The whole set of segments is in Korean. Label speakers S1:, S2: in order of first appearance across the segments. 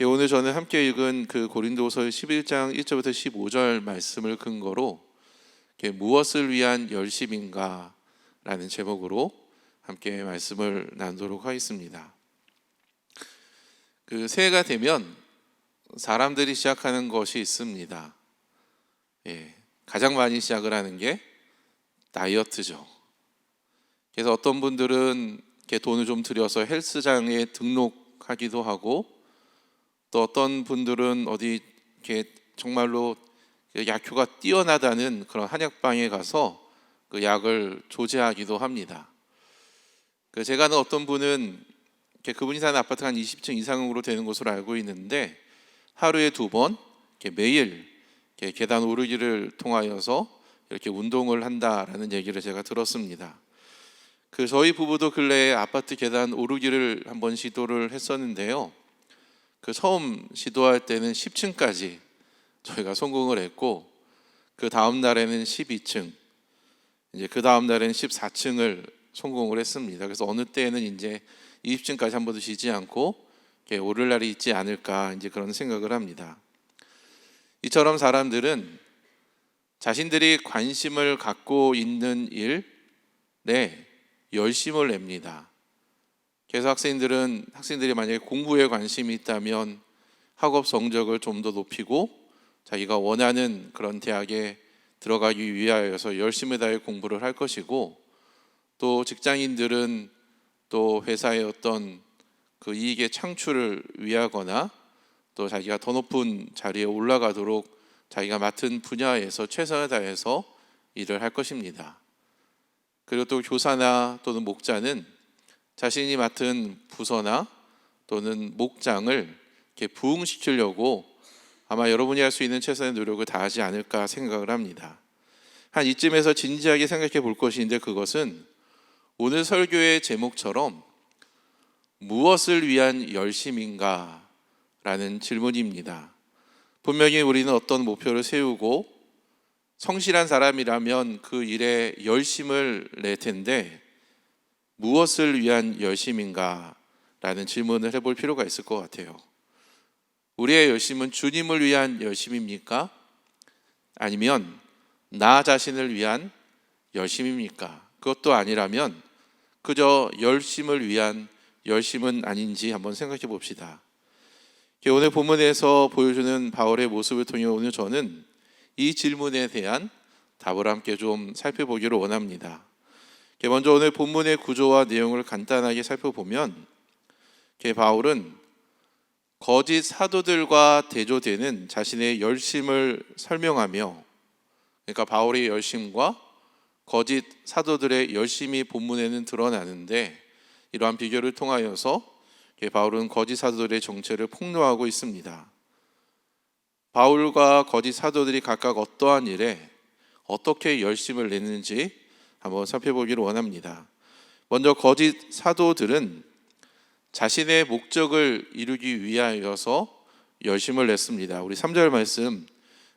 S1: 오늘 저는 함께 읽은 그 고린도서 11장 1절부터 15절 말씀을 근거로 무엇을 위한 열심인가 라는 제목으로 함께 말씀을 나누도록 하겠습니다. 새해가 되면 사람들이 시작하는 것이 있습니다. 가장 많이 시작을 하는 게 다이어트죠. 그래서 어떤 분들은 돈을 좀 들여서 헬스장에 등록하기도 하고, 또 어떤 분들은 어디 정말로 약효가 뛰어나다는 그런 한약방에 가서 그 약을 조제하기도 합니다. 제가 아는 어떤 분은 그분이 사는 아파트가 한 20층 이상으로 되는 곳으로 알고 있는데, 하루에 2번 매일 계단 오르기를 통하여서 이렇게 운동을 한다라는 얘기를 제가 들었습니다. 저희 부부도 근래에 아파트 계단 오르기를 한번 시도를 했었는데요. 처음 시도할 때는 10층까지 저희가 성공을 했고, 그 다음 날에는 12층, 이제 그 다음 날에는 14층을 성공을 했습니다. 그래서 어느 때에는 이제 20층까지 한 번도 쉬지 않고 오를 날이 있지 않을까, 이제 그런 생각을 합니다. 이처럼 사람들은 자신들이 관심을 갖고 있는 일에 열심을 냅니다. 그래서 학생들이 만약에 공부에 관심이 있다면 학업 성적을 좀 더 높이고 자기가 원하는 그런 대학에 들어가기 위하여서 열심히 다해 공부를 할 것이고, 또 직장인들은 또 회사의 어떤 그 이익의 창출을 위하거나 또 자기가 더 높은 자리에 올라가도록 자기가 맡은 분야에서 최선을 다해서 일을 할 것입니다. 그리고 또 교사나 또는 목자는 자신이 맡은 부서나 또는 목장을 부흥시키려고 아마 여러분이 할 수 있는 최선의 노력을 다하지 않을까 생각을 합니다. 한 이쯤에서 진지하게 생각해 볼 것인데, 그것은 오늘 설교의 제목처럼 무엇을 위한 열심인가 라는 질문입니다. 분명히 우리는 어떤 목표를 세우고 성실한 사람이라면 그 일에 열심을 낼 텐데, 무엇을 위한 열심인가 라는 질문을 해볼 필요가 있을 것 같아요. 우리의 열심은 주님을 위한 열심입니까? 아니면 나 자신을 위한 열심입니까? 그것도 아니라면 그저 열심을 위한 열심은 아닌지 한번 생각해 봅시다. 오늘 본문에서 보여주는 바울의 모습을 통해 오늘 저는 이 질문에 대한 답을 함께 좀 살펴보기를 원합니다. 먼저 오늘 본문의 구조와 내용을 간단하게 살펴보면, 바울은 거짓 사도들과 대조되는 자신의 열심을 설명하며, 그러니까 바울의 열심과 거짓 사도들의 열심이 본문에는 드러나는데, 이러한 비교를 통하여서 바울은 거짓 사도들의 정체를 폭로하고 있습니다. 바울과 거짓 사도들이 각각 어떠한 일에 어떻게 열심을 냈는지 한번 살펴보기를 원합니다. 먼저 거짓 사도들은 자신의 목적을 이루기 위하여서 열심을 냈습니다. 우리 3절 말씀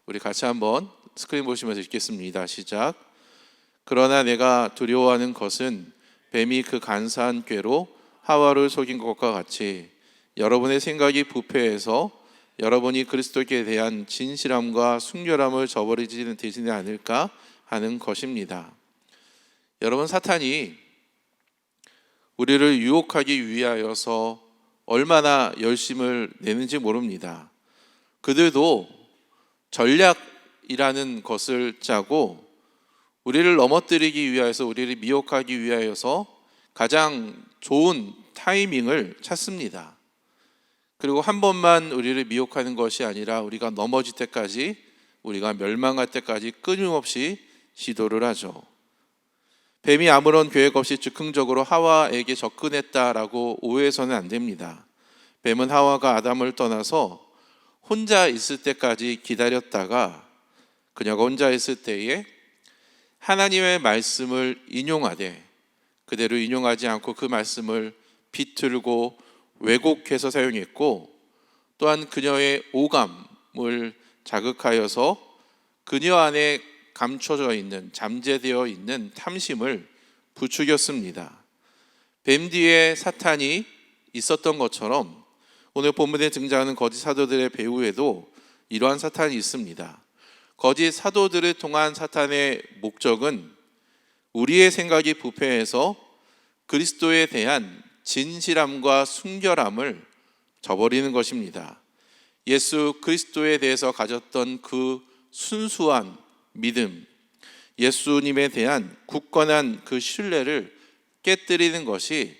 S1: 우리 같이 한번 스크린 보시면서 읽겠습니다. 시작. 그러나 내가 두려워하는 것은 뱀이 그 간사한 꾀로 하와를 속인 것과 같이 여러분의 생각이 부패해서 여러분이 그리스도께 대한 진실함과 순결함을 저버리지 되지 않을까 하는 것입니다. 여러분, 사탄이 우리를 유혹하기 위하여서 얼마나 열심을 내는지 모릅니다. 그들도 전략이라는 것을 짜고 우리를 넘어뜨리기 위하여서, 우리를 미혹하기 위하여서 가장 좋은 타이밍을 찾습니다. 그리고 한 번만 우리를 미혹하는 것이 아니라 우리가 넘어질 때까지, 우리가 멸망할 때까지 끊임없이 시도를 하죠. 뱀이 아무런 계획 없이 즉흥적으로 하와에게 접근했다라고 오해해서는 안 됩니다. 뱀은 하와가 아담을 떠나서 혼자 있을 때까지 기다렸다가 그녀가 혼자 있을 때에 하나님의 말씀을 인용하되 그대로 인용하지 않고 그 말씀을 비틀고 왜곡해서 사용했고, 또한 그녀의 오감을 자극하여서 그녀 안에 감춰져 있는, 잠재되어 있는 탐심을 부추겼습니다. 뱀 뒤에 사탄이 있었던 것처럼 오늘 본문에 등장하는 거짓 사도들의 배후에도 이러한 사탄이 있습니다. 거짓 사도들을 통한 사탄의 목적은 우리의 생각이 부패해서 그리스도에 대한 진실함과 순결함을 저버리는 것입니다. 예수 그리스도에 대해서 가졌던 그 순수한 믿음, 예수님에 대한 굳건한 그 신뢰를 깨뜨리는 것이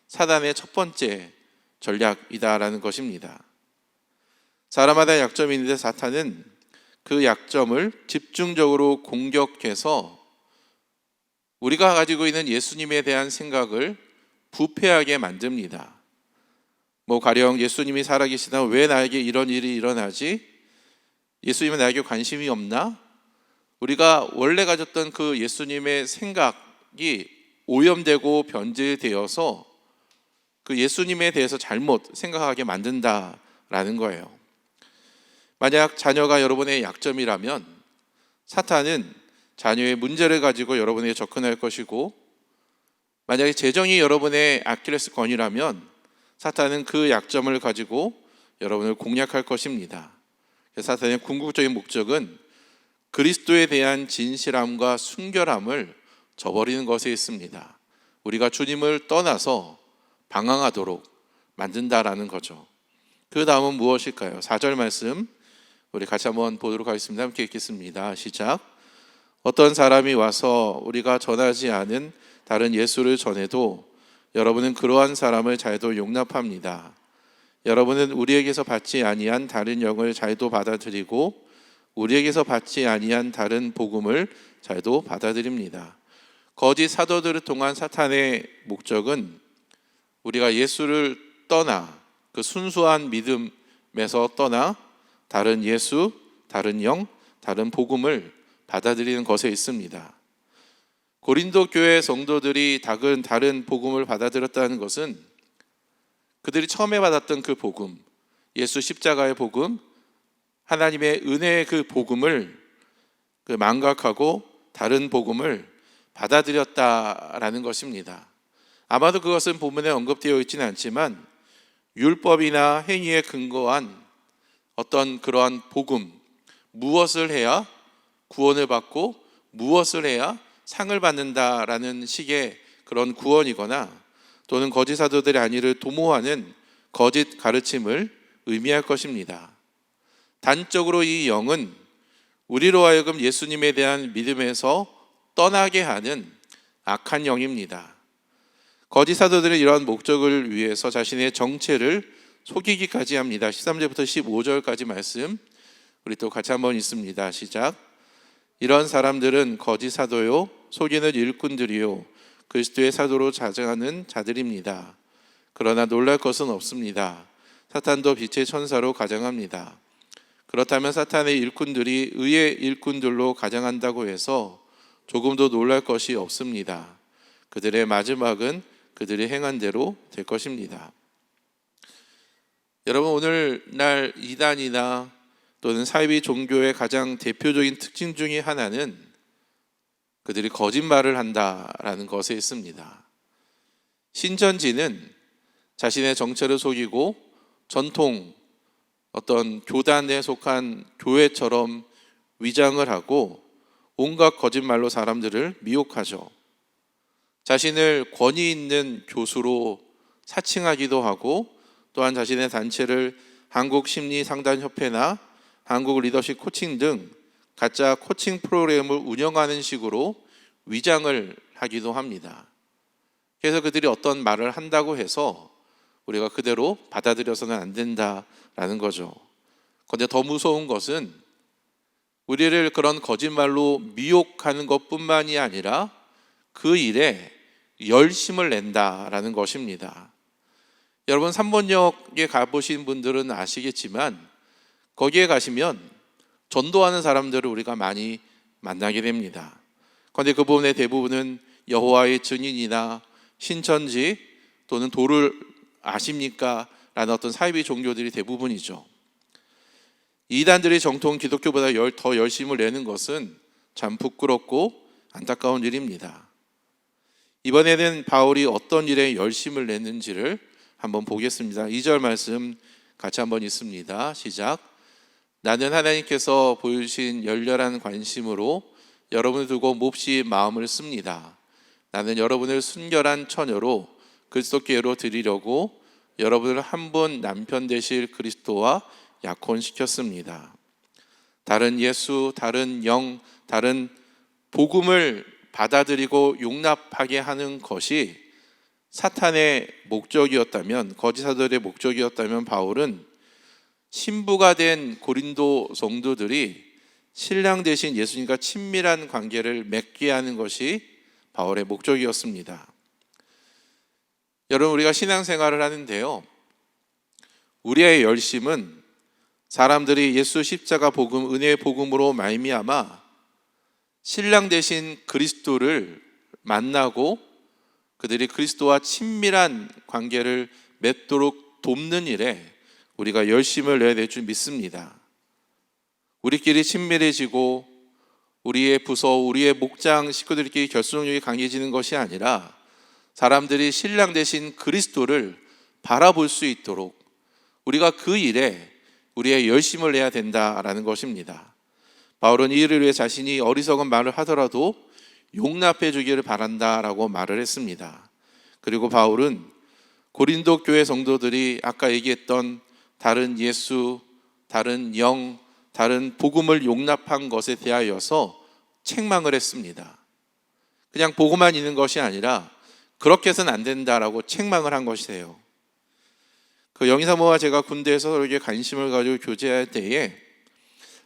S1: 사단의 첫 번째 전략이다라는 것입니다. 사람마다 약점이 있는데 사탄은 그 약점을 집중적으로 공격해서 우리가 가지고 있는 예수님에 대한 생각을 부패하게 만듭니다. 가령 예수님이 살아계시다 왜 나에게 이런 일이 일어나지? 예수님은 나에게 관심이 없나? 우리가 원래 가졌던 그 예수님의 생각이 오염되고 변질되어서 그 예수님에 대해서 잘못 생각하게 만든다라는 거예요. 만약 자녀가 여러분의 약점이라면 사탄은 자녀의 문제를 가지고 여러분에게 접근할 것이고, 만약에 재정이 여러분의 아킬레스건이라면 사탄은 그 약점을 가지고 여러분을 공략할 것입니다. 사탄의 궁극적인 목적은 그리스도에 대한 진실함과 순결함을 저버리는 것에 있습니다. 우리가 주님을 떠나서 방황하도록 만든다라는 거죠. 그 다음은 무엇일까요? 4절 말씀 우리 같이 한번 보도록 하겠습니다. 함께 읽겠습니다. 시작. 어떤 사람이 와서 우리가 전하지 않은 다른 예수를 전해도 여러분은 그러한 사람을 잘도 용납합니다. 여러분은 우리에게서 받지 아니한 다른 영을 잘도 받아들이고 우리에게서 받지 아니한 다른 복음을 잘도 받아들입니다. 거짓 사도들을 통한 사탄의 목적은 우리가 예수를 떠나 그 순수한 믿음에서 떠나 다른 예수, 다른 영, 다른 복음을 받아들이는 것에 있습니다. 고린도 교회 성도들이 다른 복음을 받아들였다는 것은 그들이 처음에 받았던 그 복음, 예수 십자가의 복음, 하나님의 은혜의 그 복음을 망각하고 다른 복음을 받아들였다라는 것입니다. 아마도 그것은 본문에 언급되어 있지는 않지만 율법이나 행위에 근거한 어떤 그러한 복음, 무엇을 해야 구원을 받고 무엇을 해야 상을 받는다라는 식의 그런 구원이거나 또는 거짓 사도들의 안위를 도모하는 거짓 가르침을 의미할 것입니다. 단적으로 이 영은 우리로 하여금 예수님에 대한 믿음에서 떠나게 하는 악한 영입니다. 거짓 사도들은 이러한 목적을 위해서 자신의 정체를 속이기까지 합니다. 13절부터 15절까지 말씀 우리 또 같이 한번 읽습니다. 시작. 이런 사람들은 거짓 사도요 속이는 일꾼들이요 그리스도의 사도로 자정하는 자들입니다. 그러나 놀랄 것은 없습니다. 사탄도 빛의 천사로 가정합니다. 그렇다면 사탄의 일꾼들이 의의 일꾼들로 가정한다고 해서 조금도 놀랄 것이 없습니다. 그들의 마지막은 그들이 행한 대로 될 것입니다. 여러분, 오늘날 이단이나 또는 사이비 종교의 가장 대표적인 특징 중에 하나는 그들이 거짓말을 한다라는 것에 있습니다. 신천지는 자신의 정체를 속이고 전통 어떤 교단에 속한 교회처럼 위장을 하고 온갖 거짓말로 사람들을 미혹하죠. 자신을 권위 있는 교수로 사칭하기도 하고 또한 자신의 단체를 한국심리상담협회나 한국리더십 코칭 등 가짜 코칭 프로그램을 운영하는 식으로 위장을 하기도 합니다. 그래서 그들이 어떤 말을 한다고 해서 우리가 그대로 받아들여서는 안 된다라는 거죠. 그런데 더 무서운 것은 우리를 그런 거짓말로 미혹하는 것뿐만이 아니라 그 일에 열심을 낸다라는 것입니다. 여러분, 3번역에 가보신 분들은 아시겠지만 거기에 가시면 전도하는 사람들을 우리가 많이 만나게 됩니다. 그런데 그 부분의 대부분은 여호와의 증인이나 신천지 또는 도를 아십니까? 라는 어떤 사이비 종교들이 대부분이죠. 이단들이 정통 기독교보다 더 열심을 내는 것은 참 부끄럽고 안타까운 일입니다. 이번에는 바울이 어떤 일에 열심을 냈는지를 한번 보겠습니다. 2절 말씀 같이 한번 읽습니다. 시작. 나는 하나님께서 보여주신 열렬한 관심으로 여러분을 두고 몹시 마음을 씁니다. 나는 여러분을 순결한 처녀로 그리스도께로 드리려고 여러분을 한 분 남편 되실 그리스도와 약혼시켰습니다. 다른 예수, 다른 영, 다른 복음을 받아들이고 용납하게 하는 것이 사탄의 목적이었다면, 거짓 사도들의 목적이었다면, 바울은 신부가 된 고린도 성도들이 신랑 되신 예수님과 친밀한 관계를 맺게 하는 것이 바울의 목적이었습니다. 여러분, 우리가 신앙생활을 하는데요, 우리의 열심은 사람들이 예수 십자가 복음, 은혜의 복음으로 말미암아 신랑 되신 그리스도를 만나고 그들이 그리스도와 친밀한 관계를 맺도록 돕는 일에 우리가 열심을 내야 될 줄 믿습니다. 우리끼리 친밀해지고 우리의 부서, 우리의 목장 식구들끼리 결속력이 강해지는 것이 아니라 사람들이 신랑 되신 그리스도를 바라볼 수 있도록 우리가 그 일에 우리의 열심을 내야 된다라는 것입니다. 바울은 이 일을 위해 자신이 어리석은 말을 하더라도 용납해 주기를 바란다라고 말을 했습니다. 그리고 바울은 고린도 교회 성도들이 아까 얘기했던 다른 예수, 다른 영, 다른 복음을 용납한 것에 대하여서 책망을 했습니다. 그냥 보고만 있는 것이 아니라 그렇게 해서는 안 된다라고 책망을 한 것이에요. 그 영희사모와 제가 군대에서 서로에게 관심을 가지고 교제할 때에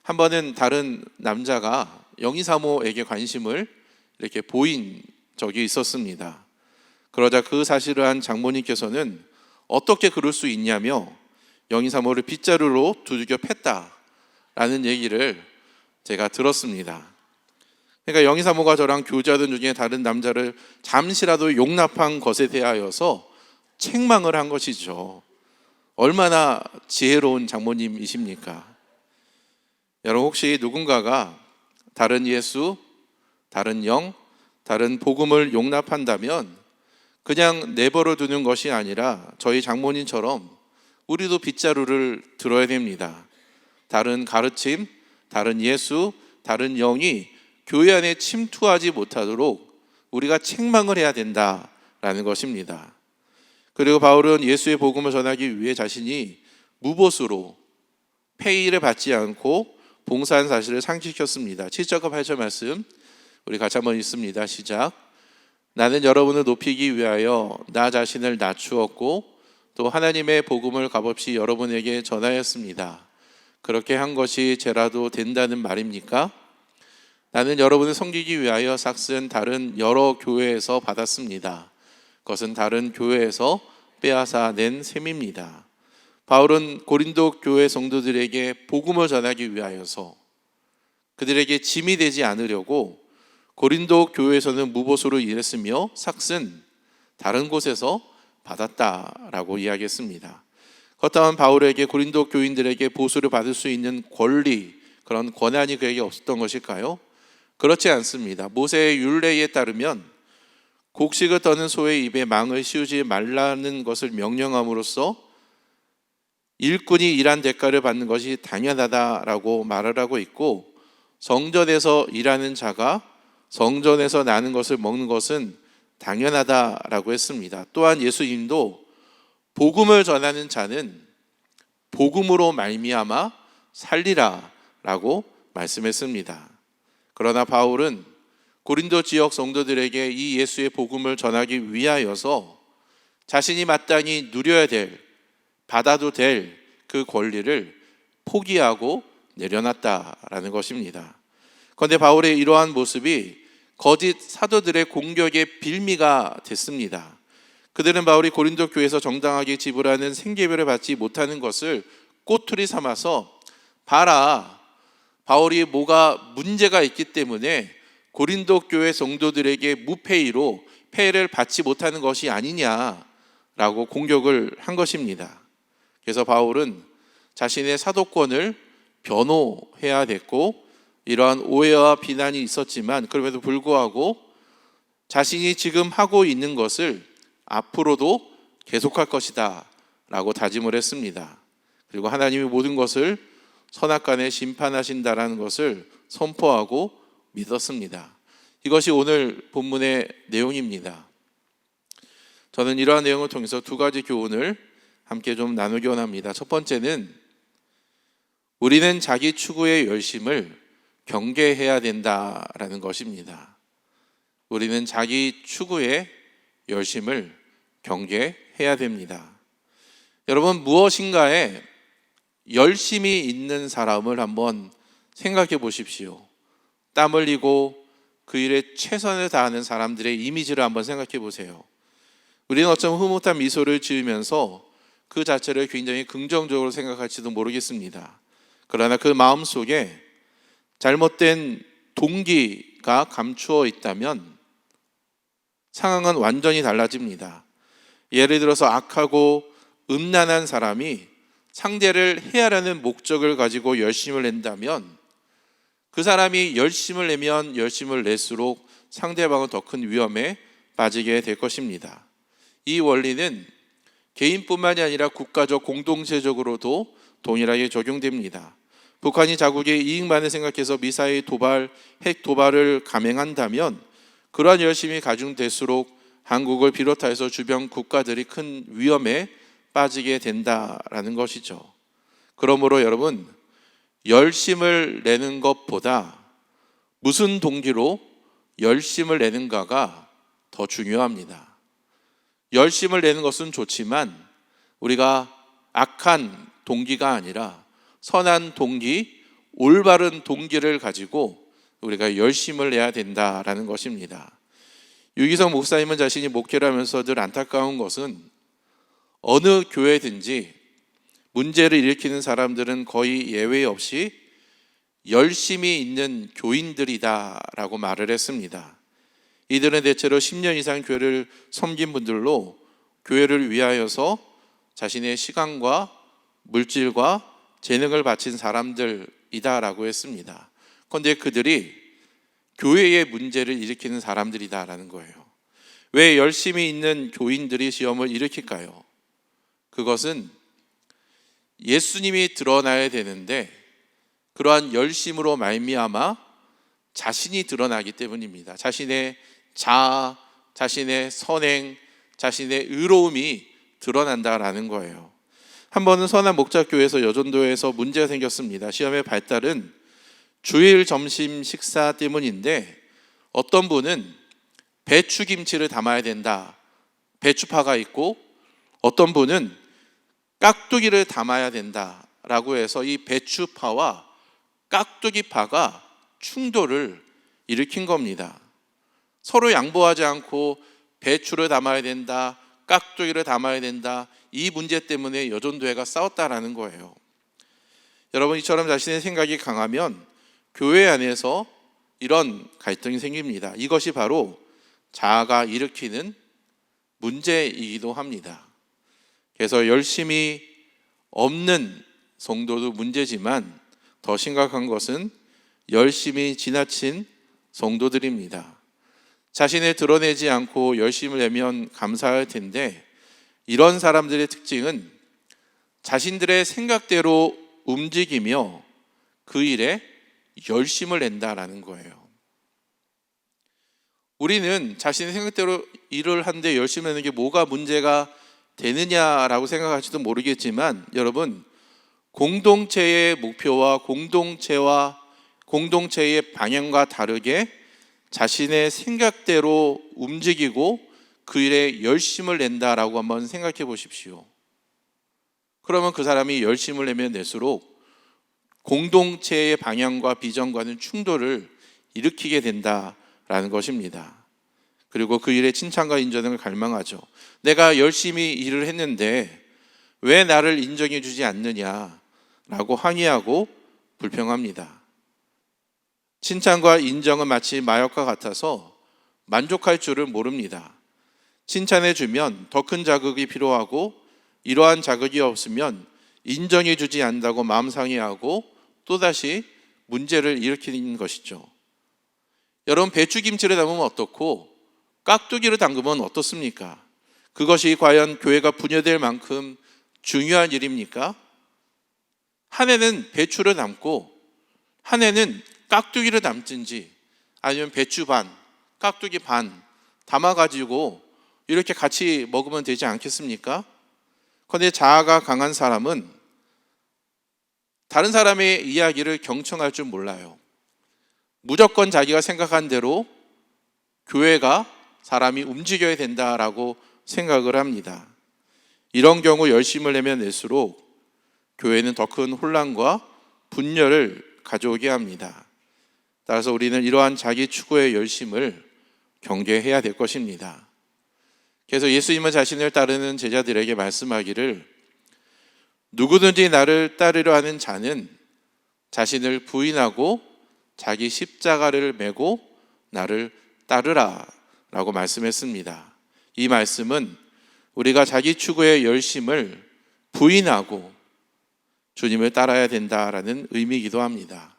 S1: 한 번은 다른 남자가 영희사모에게 관심을 이렇게 보인 적이 있었습니다. 그러자 그 사실을 한 장모님께서는 어떻게 그럴 수 있냐며 영희사모를 빗자루로 두들겨 팼다라는 얘기를 제가 들었습니다. 그러니까 영희사모가 저랑 교제하던 중에 다른 남자를 잠시라도 용납한 것에 대하여서 책망을 한 것이죠. 얼마나 지혜로운 장모님이십니까? 여러분, 혹시 누군가가 다른 예수, 다른 영, 다른 복음을 용납한다면 그냥 내버려 두는 것이 아니라 저희 장모님처럼 우리도 빗자루를 들어야 됩니다. 다른 가르침, 다른 예수, 다른 영이 교회 안에 침투하지 못하도록 우리가 책망을 해야 된다라는 것입니다. 그리고 바울은 예수의 복음을 전하기 위해 자신이 무보수로 페이를 받지 않고 봉사한 사실을 상기시켰습니다. 7절과 8절 말씀 우리 같이 한번 읽습니다. 시작. 나는 여러분을 높이기 위하여 나 자신을 낮추었고 또 하나님의 복음을 값없이 여러분에게 전하였습니다. 그렇게 한 것이 죄라도 된다는 말입니까? 나는 여러분을 섬기기 위하여 삭슨 다른 여러 교회에서 받았습니다. 그것은 다른 교회에서 빼앗아 낸 셈입니다. 바울은 고린도 교회 성도들에게 복음을 전하기 위하여서 그들에게 짐이 되지 않으려고 고린도 교회에서는 무보수로 일했으며 삭슨 다른 곳에서 받았다라고 이야기했습니다. 그렇다면 바울에게 고린도 교인들에게 보수를 받을 수 있는 권리, 그런 권한이 그에게 없었던 것일까요? 그렇지 않습니다. 모세의 율례에 따르면 곡식을 떠는 소의 입에 망을 씌우지 말라는 것을 명령함으로써 일꾼이 일한 대가를 받는 것이 당연하다라고 말을 하고 있고, 성전에서 일하는 자가 성전에서 나는 것을 먹는 것은 당연하다라고 했습니다. 또한 예수님도 복음을 전하는 자는 복음으로 말미암아 살리라라고 말씀했습니다. 그러나 바울은 고린도 지역 성도들에게 이 예수의 복음을 전하기 위하여서 자신이 마땅히 누려야 될, 받아도 될 그 권리를 포기하고 내려놨다라는 것입니다. 그런데 바울의 이러한 모습이 거짓 사도들의 공격의 빌미가 됐습니다. 그들은 바울이 고린도 교회에서 정당하게 지불하는 생계비를 받지 못하는 것을 꼬투리 삼아서, 봐라, 바울이 뭐가 문제가 있기 때문에 고린도 교회 성도들에게 무페이로 페이를 받지 못하는 것이 아니냐라고 공격을 한 것입니다. 그래서 바울은 자신의 사도권을 변호해야 됐고, 이러한 오해와 비난이 있었지만 그럼에도 불구하고 자신이 지금 하고 있는 것을 앞으로도 계속할 것이다 라고 다짐을 했습니다. 그리고 하나님이 모든 것을 선악간에 심판하신다라는 것을 선포하고 믿었습니다. 이것이 오늘 본문의 내용입니다. 저는 이러한 내용을 통해서 두 가지 교훈을 함께 좀 나누기 원합니다. 첫 번째는 우리는 자기 추구의 열심을 경계해야 된다라는 것입니다. 우리는 자기 추구의 열심을 경계해야 됩니다. 여러분, 무엇인가에 열심히 있는 사람을 한번 생각해 보십시오. 땀 흘리고 그 일에 최선을 다하는 사람들의 이미지를 한번 생각해 보세요. 우리는 어쩌면 흐뭇한 미소를 지으면서 그 자체를 굉장히 긍정적으로 생각할지도 모르겠습니다. 그러나 그 마음속에 잘못된 동기가 감추어 있다면 상황은 완전히 달라집니다. 예를 들어서 악하고 음란한 사람이 상대를 해하려는 목적을 가지고 열심을 낸다면 그 사람이 열심을 내면 열심을 낼수록 상대방은 더 큰 위험에 빠지게 될 것입니다. 이 원리는 개인뿐만이 아니라 국가적 공동체적으로도 동일하게 적용됩니다. 북한이 자국의 이익만을 생각해서 미사일 도발, 핵 도발을 감행한다면 그러한 열심이 가중될수록 한국을 비롯해서 주변 국가들이 큰 위험에 빠지게 된다라는 것이죠. 그러므로 여러분, 열심을 내는 것보다 무슨 동기로 열심을 내는가가 더 중요합니다. 열심을 내는 것은 좋지만 우리가 악한 동기가 아니라 선한 동기, 올바른 동기를 가지고 우리가 열심을 내야 된다라는 것입니다. 유기성 목사님은 자신이 목회를 하면서 늘 안타까운 것은 어느 교회든지 문제를 일으키는 사람들은 거의 예외 없이 열심히 있는 교인들이다라고 말을 했습니다. 이들은 대체로 10년 이상 교회를 섬긴 분들로 교회를 위하여서 자신의 시간과 물질과 재능을 바친 사람들이다라고 했습니다. 그런데 그들이 교회의 문제를 일으키는 사람들이다라는 거예요. 왜 열심히 있는 교인들이 시험을 일으킬까요? 그것은 예수님이 드러나야 되는데 그러한 열심으로 말미암아 자신이 드러나기 때문입니다. 자신의 자아, 자신의 선행, 자신의 의로움이 드러난다라는 거예요. 한 번은 선한 목자교회에서 여전도에서 문제가 생겼습니다. 시험의 발달은 주일 점심 식사 때문인데 어떤 분은 배추김치를 담아야 된다, 배추파가 있고 어떤 분은 깍두기를 담아야 된다라고 해서 이 배추파와 깍두기파가 충돌을 일으킨 겁니다. 서로 양보하지 않고 배추를 담아야 된다, 깍두기를 담아야 된다, 이 문제 때문에 여전도회가 싸웠다라는 거예요. 여러분, 이처럼 자신의 생각이 강하면 교회 안에서 이런 갈등이 생깁니다. 이것이 바로 자아가 일으키는 문제이기도 합니다. 그래서 열심히 없는 성도도 문제지만 더 심각한 것은 열심히 지나친 성도들입니다. 자신을 드러내지 않고 열심을 내면 감사할 텐데 이런 사람들의 특징은 자신들의 생각대로 움직이며 그 일에 열심을 낸다라는 거예요. 우리는 자신의 생각대로 일을 하는데 열심히 내는 게 뭐가 문제가 되느냐라고 생각할지도 모르겠지만 여러분, 공동체의 목표와 공동체의 방향과 다르게 자신의 생각대로 움직이고 그 일에 열심을 낸다라고 한번 생각해 보십시오. 그러면 그 사람이 열심을 내면 낼수록 공동체의 방향과 비전과는 충돌을 일으키게 된다라는 것입니다. 그리고 그 일에 칭찬과 인정을 갈망하죠. 내가 열심히 일을 했는데 왜 나를 인정해 주지 않느냐라고 항의하고 불평합니다. 칭찬과 인정은 마치 마약과 같아서 만족할 줄을 모릅니다. 칭찬해 주면 더 큰 자극이 필요하고 이러한 자극이 없으면 인정해 주지 않는다고 마음 상해하고 또다시 문제를 일으키는 것이죠. 여러분, 배추김치를 담으면 어떻고 깍두기를 담그면 어떻습니까? 그것이 과연 교회가 분열될 만큼 중요한 일입니까? 한 해는 배추를 담고 한 해는 깍두기를 담든지 아니면 배추 반, 깍두기 반 담아가지고 이렇게 같이 먹으면 되지 않겠습니까? 그런데 자아가 강한 사람은 다른 사람의 이야기를 경청할 줄 몰라요. 무조건 자기가 생각한 대로 교회가 사람이 움직여야 된다라고 생각을 합니다. 이런 경우 열심을 내면 낼수록 교회는 더 큰 혼란과 분열을 가져오게 합니다. 따라서 우리는 이러한 자기 추구의 열심을 경계해야 될 것입니다. 그래서 예수님은 자신을 따르는 제자들에게 말씀하기를 누구든지 나를 따르려 하는 자는 자신을 부인하고 자기 십자가를 메고 나를 따르라 라고 말씀했습니다. 이 말씀은 우리가 자기 추구의 열심을 부인하고 주님을 따라야 된다라는 의미이기도 합니다.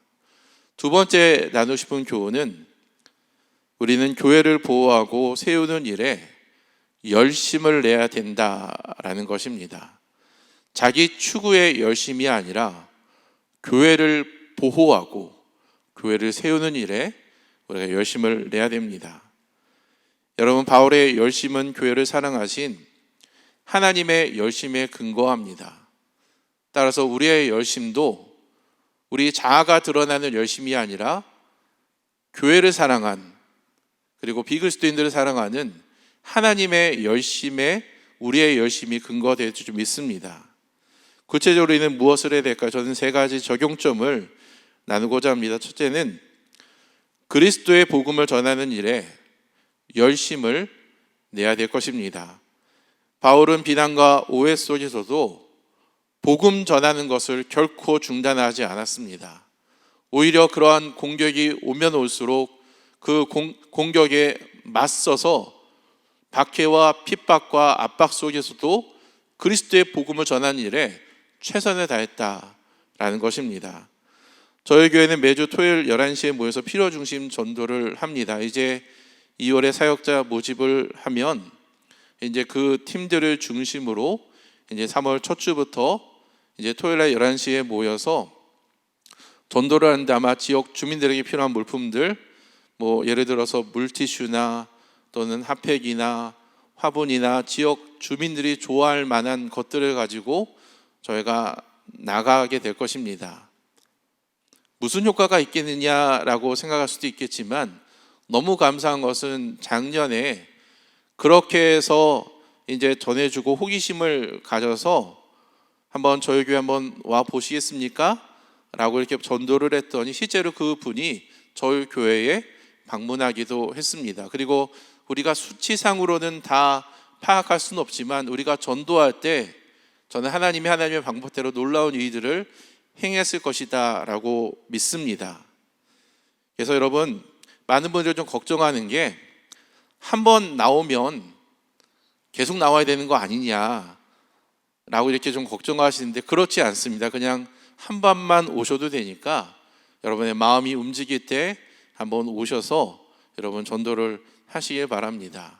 S1: 두 번째 나누고 싶은 교훈은 우리는 교회를 보호하고 세우는 일에 열심을 내야 된다라는 것입니다. 자기 추구의 열심이 아니라 교회를 보호하고 교회를 세우는 일에 우리가 열심을 내야 됩니다. 여러분, 바울의 열심은 교회를 사랑하신 하나님의 열심에 근거합니다. 따라서 우리의 열심도 우리 자아가 드러나는 열심이 아니라 교회를 사랑한 그리고 비그리스도인들을 사랑하는 하나님의 열심에 우리의 열심이 근거될 줄 믿습니다. 구체적으로 이는 무엇을 해야 될까요? 저는 세 가지 적용점을 나누고자 합니다. 첫째는 그리스도의 복음을 전하는 일에 열심을 내야 될 것입니다. 바울은 비난과 오해 속에서도 복음 전하는 것을 결코 중단하지 않았습니다. 오히려 그러한 공격이 오면 올수록 그 공격에 맞서서 박해와 핍박과 압박 속에서도 그리스도의 복음을 전하는 일에 최선을 다했다라는 것입니다. 저희 교회는 매주 토요일 11시에 모여서 필요중심 전도를 합니다. 이제 2월에 사역자 모집을 하면 이제 그 팀들을 중심으로 이제 3월 첫 주부터 이제 토요일 날 11시에 모여서 전도를 하는데 아마 지역 주민들에게 필요한 물품들 예를 들어서 물티슈나 또는 핫팩이나 화분이나 지역 주민들이 좋아할 만한 것들을 가지고 저희가 나가게 될 것입니다. 무슨 효과가 있겠느냐라고 생각할 수도 있겠지만 너무 감사한 것은 작년에 그렇게 해서 이제 전해주고 호기심을 가져서 한번 저희 교회 한번 와 보시겠습니까? 라고 이렇게 전도를 했더니 실제로 그 분이 저희 교회에 방문하기도 했습니다. 그리고 우리가 수치상으로는 다 파악할 수는 없지만 우리가 전도할 때 저는 하나님의 방법대로 놀라운 일들을 행했을 것이다 라고 믿습니다. 그래서 여러분, 많은 분들이 좀 걱정하는 게 한 번 나오면 계속 나와야 되는 거 아니냐 라고 이렇게 좀 걱정하시는데 그렇지 않습니다. 그냥 한 번만 오셔도 되니까 여러분의 마음이 움직일 때 한번 오셔서 여러분 전도를 하시길 바랍니다.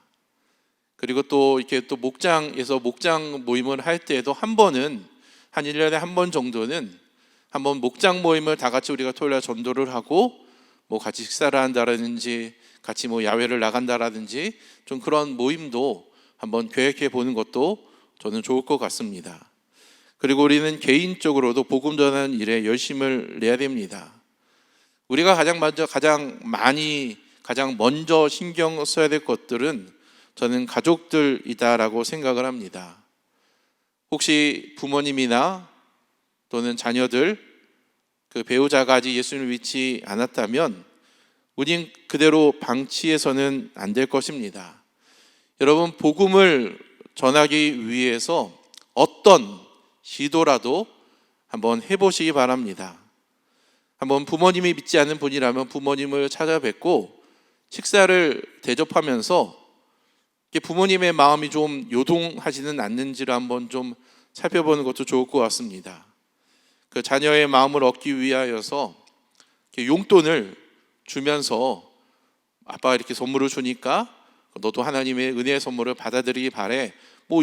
S1: 그리고 또 이렇게 또 목장에서 목장 모임을 할 때에도 한 1년에 한 번 정도는 한번 목장 모임을 다 같이 우리가 토요일날 전도를 하고 같이 식사를 한다라든지 같이 야외를 나간다라든지 좀 그런 모임도 한번 계획해 보는 것도 저는 좋을 것 같습니다. 그리고 우리는 개인적으로도 복음 전하는 일에 열심을 내야 됩니다. 우리가 가장 먼저 신경 써야 될 것들은 저는 가족들이다라고 생각을 합니다. 혹시 부모님이나 또는 자녀들, 그 배우자가 아직 예수님을 믿지 않았다면 우린 그대로 방치해서는 안 될 것입니다. 여러분, 복음을 전하기 위해서 어떤 시도라도 한번 해보시기 바랍니다. 한번 부모님이 믿지 않는 분이라면 부모님을 찾아뵙고 식사를 대접하면서 부모님의 마음이 좀 요동하지는 않는지를 한번 좀 살펴보는 것도 좋을 것 같습니다. 그 자녀의 마음을 얻기 위하여서 용돈을 주면서 아빠가 이렇게 선물을 주니까 너도 하나님의 은혜의 선물을 받아들이기 바래.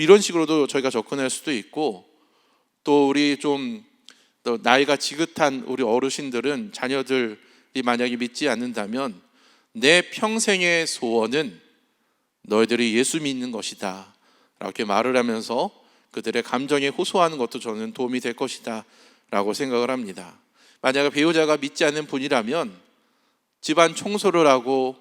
S1: 이런 식으로도 저희가 접근할 수도 있고, 또 우리 좀 또 나이가 지긋한 우리 어르신들은 자녀들이 만약에 믿지 않는다면 내 평생의 소원은 너희들이 예수 믿는 것이다 이렇게 말을 하면서 그들의 감정에 호소하는 것도 저는 도움이 될 것이다 라고 생각을 합니다. 만약에 배우자가 믿지 않는 분이라면 집안 청소를 하고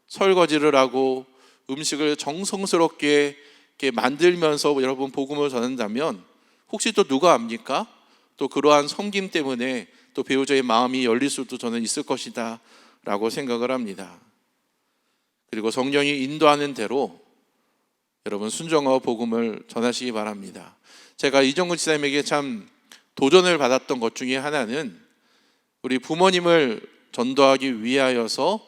S1: 설거지를 하고 음식을 정성스럽게 이렇게 만들면서 여러분 복음을 전한다면 혹시 또 누가 압니까? 또 그러한 섬김 때문에 또 배우자의 마음이 열릴 수도 저는 있을 것이다 라고 생각을 합니다. 그리고 성령이 인도하는 대로 여러분 순종하고 복음을 전하시기 바랍니다. 제가 이정근 지사님에게 참 도전을 받았던 것 중에 하나는 우리 부모님을 전도하기 위하여서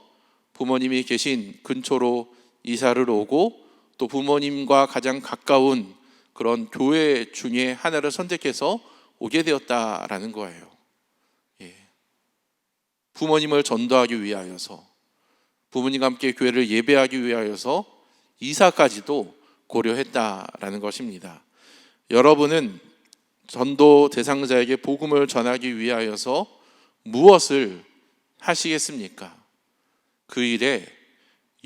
S1: 부모님이 계신 근처로 이사를 오고 또 부모님과 가장 가까운 그런 교회 중에 하나를 선택해서 오게 되었다라는 거예요. 부모님을 전도하기 위하여서, 부모님과 함께 교회를 예배하기 위하여서 이사까지도 고려했다라는 것입니다. 여러분은 전도 대상자에게 복음을 전하기 위하여서 무엇을 하시겠습니까? 그 일에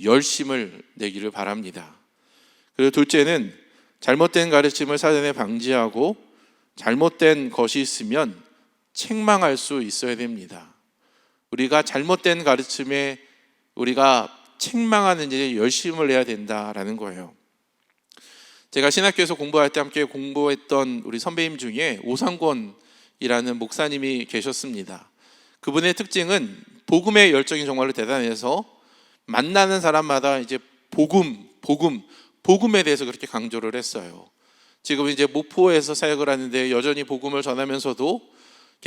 S1: 열심을 내기를 바랍니다. 그리고 둘째는 잘못된 가르침을 사전에 방지하고 잘못된 것이 있으면 책망할 수 있어야 됩니다. 우리가 잘못된 가르침에 우리가 책망하는 일에 열심을 내야 된다라는 거예요. 제가 신학교에서 공부할 때 함께 공부했던 우리 선배님 중에 오상권이라는 목사님이 계셨습니다. 그분의 특징은 복음의 열정이 정말로 대단해서 만나는 사람마다 이제 복음에 대해서 그렇게 강조를 했어요. 지금 이제 목포에서 사역을 하는데 여전히 복음을 전하면서도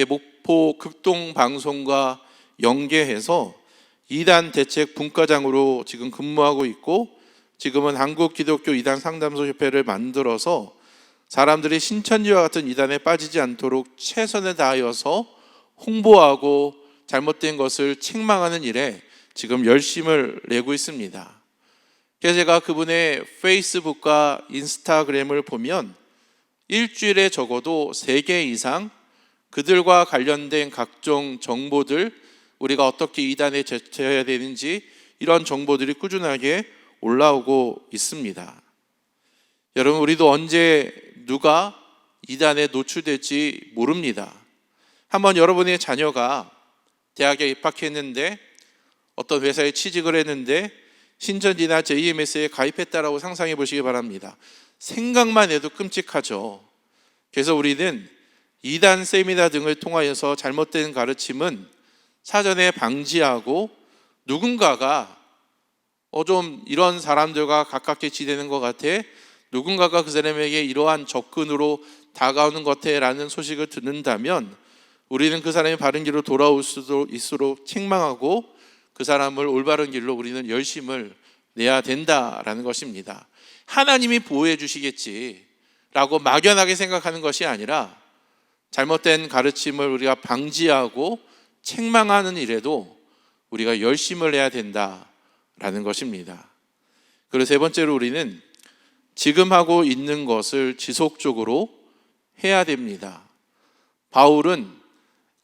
S1: 목포 극동 방송과 연계해서 이단 대책 분과장으로 지금 근무하고 있고 지금은 한국 기독교 이단 상담소 협회를 만들어서 사람들이 신천지와 같은 이단에 빠지지 않도록 최선을 다하여서 홍보하고 잘못된 것을 책망하는 일에 지금 열심을 내고 있습니다. 그래서 제가 그분의 페이스북과 인스타그램을 보면 일주일에 적어도 3개 이상 그들과 관련된 각종 정보들, 우리가 어떻게 이단에 제쳐야 되는지 이런 정보들이 꾸준하게 올라오고 있습니다. 여러분, 우리도 언제 누가 이단에 노출될지 모릅니다. 한번 여러분의 자녀가 대학에 입학했는데 어떤 회사에 취직을 했는데 신천지나 JMS에 가입했다라고 상상해 보시기 바랍니다. 생각만 해도 끔찍하죠. 그래서 우리는 이단 세미나 등을 통하여서 잘못된 가르침은 사전에 방지하고 누군가가 좀 이런 사람들과 가깝게 지내는 것 같아, 누군가가 그 사람에게 이러한 접근으로 다가오는 것 같아라는 소식을 듣는다면 우리는 그 사람이 바른 길로 돌아올 수도 있도록 책망하고 그 사람을 올바른 길로 우리는 열심을 내야 된다라는 것입니다. 하나님이 보호해 주시겠지라고 막연하게 생각하는 것이 아니라 잘못된 가르침을 우리가 방지하고 책망하는 일에도 우리가 열심을 내야 된다라는 것입니다. 그리고 세 번째로 우리는 지금 하고 있는 것을 지속적으로 해야 됩니다. 바울은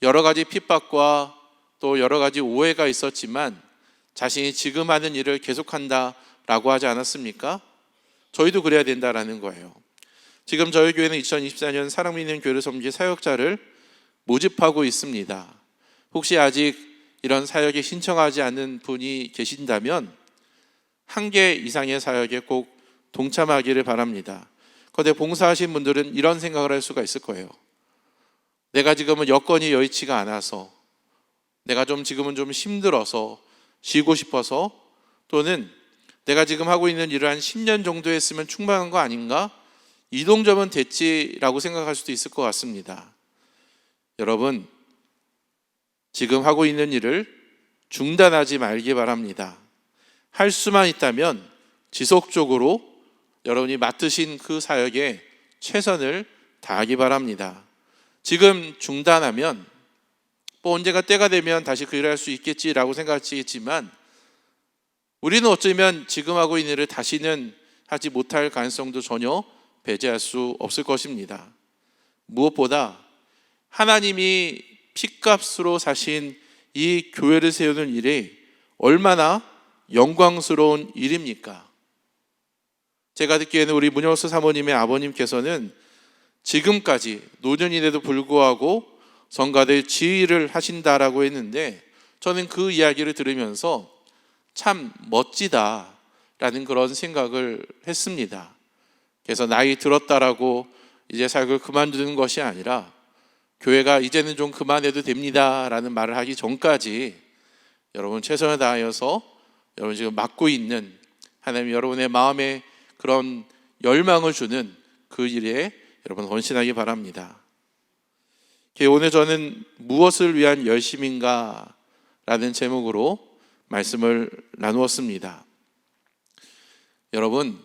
S1: 여러 가지 핍박과 또 여러 가지 오해가 있었지만 자신이 지금 하는 일을 계속한다라고 하지 않았습니까? 저희도 그래야 된다라는 거예요. 지금 저희 교회는 2024년 사랑 믿는 교회를 섬길 사역자를 모집하고 있습니다. 혹시 아직 이런 사역에 신청하지 않는 분이 계신다면 1개 이상의 사역에 꼭 동참하기를 바랍니다. 그런데 봉사하신 분들은 이런 생각을 할 수가 있을 거예요. 내가 지금은 여건이 여의치가 않아서, 내가 지금은 좀 힘들어서 쉬고 싶어서, 또는 내가 지금 하고 있는 일을 한 10년 정도 했으면 충분한 거 아닌가? 이동점은 됐지라고 생각할 수도 있을 것 같습니다. 여러분, 지금 하고 있는 일을 중단하지 말기 바랍니다. 할 수만 있다면 지속적으로 여러분이 맡으신 그 사역에 최선을 다하기 바랍니다. 지금 중단하면 언젠가 때가 되면 다시 그 일을 할 수 있겠지라고 생각하시겠지만 우리는 어쩌면 지금 하고 있는 일을 다시는 하지 못할 가능성도 전혀 배제할 수 없을 것입니다. 무엇보다 하나님이 핏값으로 사신 이 교회를 세우는 일이 얼마나 영광스러운 일입니까? 제가 듣기에는 우리 문영수 사모님의 아버님께서는 지금까지 노년인데도 불구하고 성가대 지휘를 하신다라고 했는데, 저는 그 이야기를 들으면서 참 멋지다라는 그런 생각을 했습니다. 그래서 나이 들었다라고 이제 사역을 그만두는 것이 아니라, 교회가 이제는 좀 그만해도 됩니다라는 말을 하기 전까지 여러분 최선을 다하여서 여러분 지금 맡고 있는 하나님 여러분의 마음에 그런 열망을 주는 그 일에 여러분 헌신하기 바랍니다. 오늘 저는 무엇을 위한 열심인가 라는 제목으로 말씀을 나누었습니다. 여러분,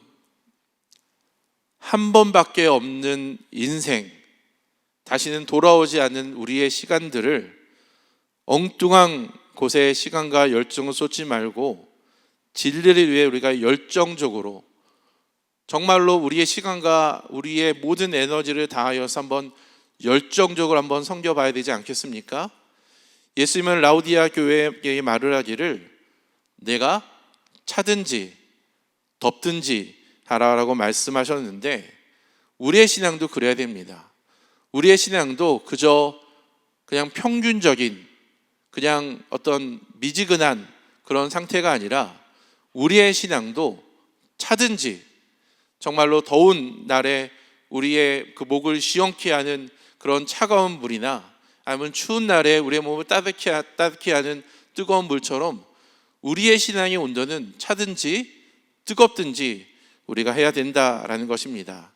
S1: 한 번밖에 없는 인생, 다시는 돌아오지 않는 우리의 시간들을 엉뚱한 곳에 시간과 열정을 쏟지 말고 진리를 위해 우리가 열정적으로 정말로 우리의 시간과 우리의 모든 에너지를 다하여서 한번 열정적으로 한번 섬겨봐야 되지 않겠습니까? 예수님은 라우디아 교회에게 말을 하기를 내가 차든지 덥든지 하라라고 말씀하셨는데, 우리의 신앙도 그래야 됩니다. 우리의 신앙도 그냥 평균적인 그냥 어떤 미지근한 그런 상태가 아니라, 우리의 신앙도 차든지 정말로 더운 날에 우리의 그 목을 시원케 하는 그런 차가운 물이나, 아니면 추운 날에 우리의 몸을 따뜻케 하는 뜨거운 물처럼 우리의 신앙의 온도는 차든지 뜨겁든지 우리가 해야 된다라는 것입니다.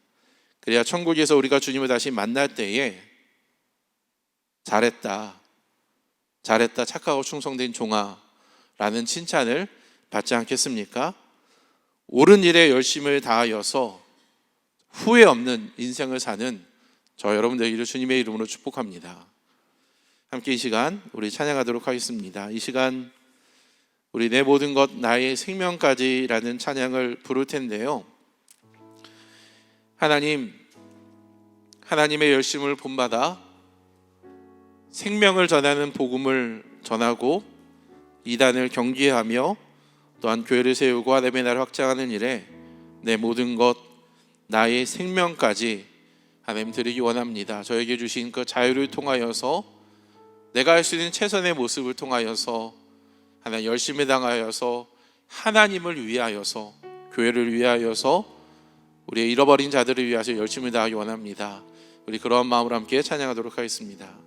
S1: 그래야 천국에서 우리가 주님을 다시 만날 때에 잘했다 착하고 충성된 종아 라는 칭찬을 받지 않겠습니까? 옳은 일에 열심을 다하여서 후회 없는 인생을 사는 저 여러분들에게 주님의 이름으로 축복합니다. 함께 이 시간 우리 찬양하도록 하겠습니다. 이 시간 우리 내 모든 것 나의 생명까지라는 찬양을 부를 텐데요, 하나님의 열심을 본받아 생명을 전하는 복음을 전하고 이단을 경계하며 또한 교회를 세우고 하나님의 나라를 확장하는 일에 내 모든 것 나의 생명까지 하나님 드리기 원합니다. 저에게 주신 그 자유를 통하여서 내가 할 수 있는 최선의 모습을 통하여서 하나님 열심히 당하여서 하나님을 위하여서 교회를 위하여서 우리의 잃어버린 자들을 위하여 열심히 다하기 원합니다. 우리 그런 마음으로 함께 찬양하도록 하겠습니다.